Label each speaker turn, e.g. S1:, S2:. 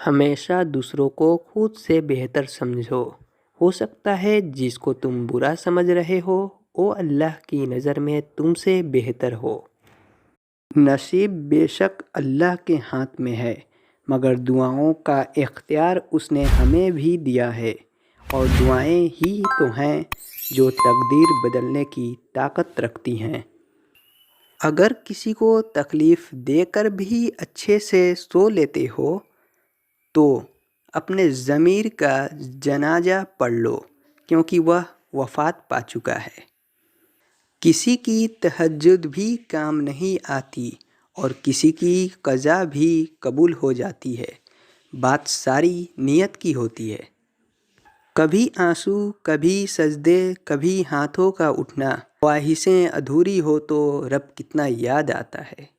S1: हमेशा दूसरों को खुद से बेहतर समझो। हो सकता है जिसको तुम बुरा समझ रहे हो वो अल्लाह की नज़र में तुमसे बेहतर हो। नसीब बेशक अल्लाह के हाथ में है, मगर दुआओं का इख्तियार उसने हमें भी दिया है, और दुआएं ही तो हैं जो तकदीर बदलने की ताकत रखती हैं। अगर किसी को तकलीफ़ देकर भी अच्छे से सो लेते हो तो अपने ज़मीर का जनाजा पढ़ लो, क्योंकि वह वफ़ात पा चुका है। किसी की तहज्जुद भी काम नहीं आती और किसी की क़ज़ा भी कबूल हो जाती है। बात सारी नीयत की होती है। कभी आंसू, कभी सजदे, कभी हाथों का उठना। ख्वाहिशें अधूरी हो तो रब कितना याद आता है।